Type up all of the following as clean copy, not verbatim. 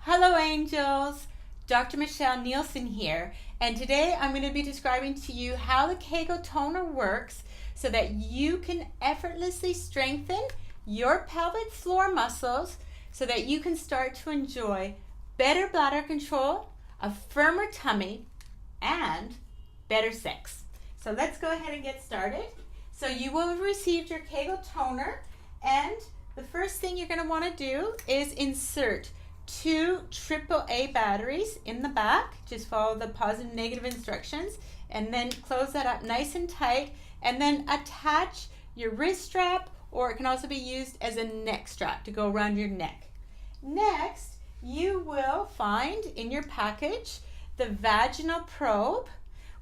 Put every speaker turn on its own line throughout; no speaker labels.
Hello angels, Dr. Michelle Nielsen here, and today I'm going to be describing to you how the Kegel Toner works so that you can effortlessly strengthen your pelvic floor muscles so that you can start to enjoy better bladder control, a firmer tummy, and better sex. So let's go ahead and get started. So you will have received your Kegel Toner, and the first thing you're going to want to do is insert 2 AAA batteries in the back. Just follow the positive and negative instructions and then close that up nice and tight, and then attach your wrist strap, or it can also be used as a neck strap to go around your neck. Next, you will find in your package the vaginal probe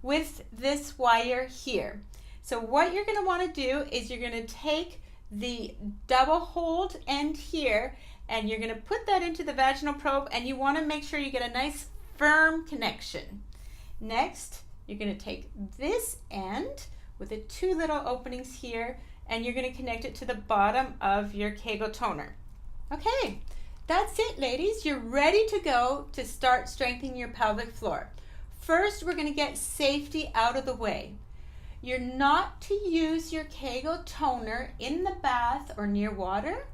with this wire here. So what you're going to want to do is you're going to take the double hold end here and you're going to put that into the vaginal probe, and you want to make sure you get a nice firm connection. Next, you're going to take this end with the 2 little openings here, and you're going to connect it to the bottom of your Kegel Toner. Okay, that's it, ladies. You're ready to go to start strengthening your pelvic floor. First, we're going to get safety out of the way. You're not to use your Kegel Toner in the bath or near water,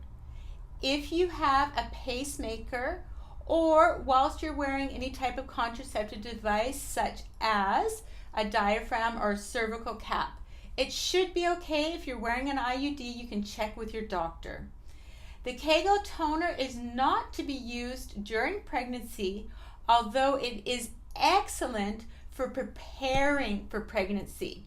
if you have a pacemaker, or whilst you're wearing any type of contraceptive device such as a diaphragm or a cervical cap. It should be okay if you're wearing an IUD. You can check with your doctor. The Kegel Toner is not to be used during pregnancy, although it is excellent for preparing for pregnancy.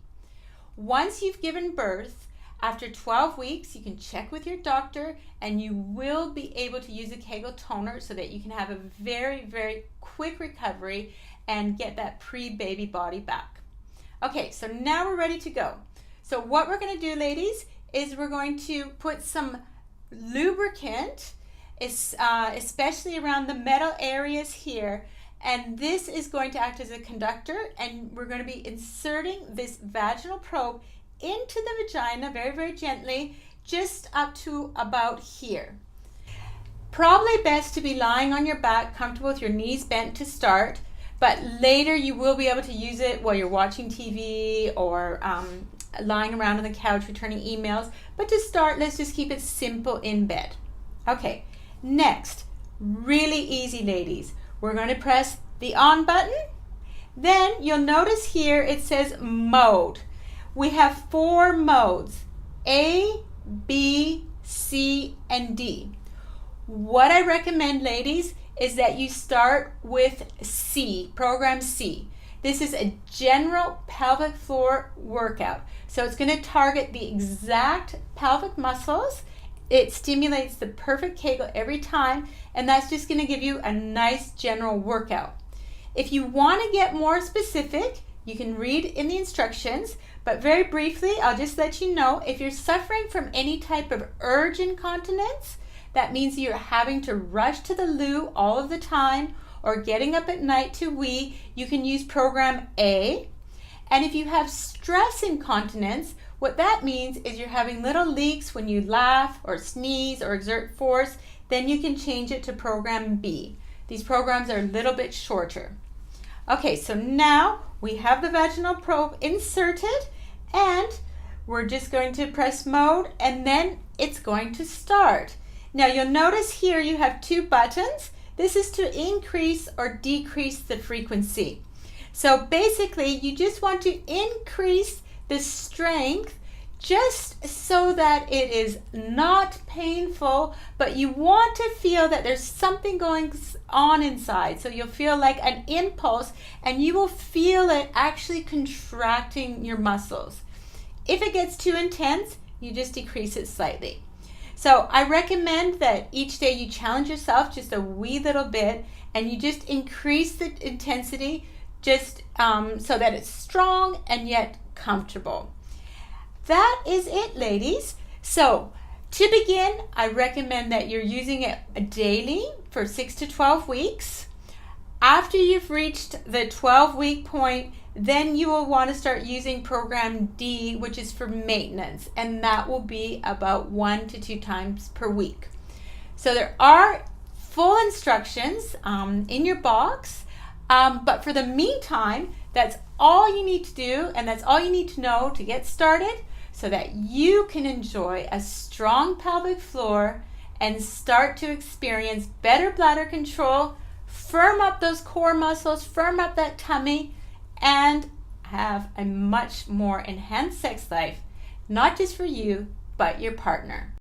Once you've given birth, after 12 weeks, you can check with your doctor and you will be able to use a Kegel Toner so that you can have a very, very quick recovery and get that pre-baby body back. Okay, so now we're ready to go. So what we're going to do, ladies, is we're going to put some lubricant, especially around the metal areas here, and this is going to act as a conductor, and we're going to be inserting this vaginal probe into the vagina very, very gently, just up to about here. Probably best to be lying on your back, comfortable with your knees bent to start, but later you will be able to use it while you're watching TV or lying around on the couch returning emails. But to start, let's just keep it simple in bed. Okay, next, really easy, ladies. We're going to press the on button. Then you'll notice here it says mode. We have 4 modes, A, B, C, and D. What I recommend, ladies, is that you start with C, program C. This is a general pelvic floor workout. So it's going to target the exact pelvic muscles. It stimulates the perfect Kegel every time, and that's just going to give you a nice general workout. If you want to get more specific, you can read in the instructions, but very briefly, I'll just let you know, if you're suffering from any type of urge incontinence, that means you're having to rush to the loo all of the time or getting up at night to wee, you can use program A. And if you have stress incontinence, what that means is you're having little leaks when you laugh or sneeze or exert force, then you can change it to program B. These programs are a little bit shorter. Okay, so now we have the vaginal probe inserted, and we're just going to press mode, and then it's going to start. Now you'll notice here you have 2 buttons. This is to increase or decrease the frequency. So basically you just want to increase the strength just so that it is not painful, but you want to feel that there's something going on inside. So you'll feel like an impulse, and you will feel it actually contracting your muscles. If it gets too intense, you just decrease it slightly. So I recommend that each day you challenge yourself just a wee little bit, and you just increase the intensity just so that it's strong and yet comfortable. That is it, ladies. So to begin, I recommend that you're using it daily for 6 to 12 weeks. After you've reached the 12-week point, then you will want to start using program D, which is for maintenance, and that will be about 1 to 2 times per week. So there are full instructions in your box. But for the meantime, that's all you need to do, and that's all you need to know to get started so that you can enjoy a strong pelvic floor and start to experience better bladder control, firm up those core muscles, firm up that tummy, and have a much more enhanced sex life, not just for you, but your partner.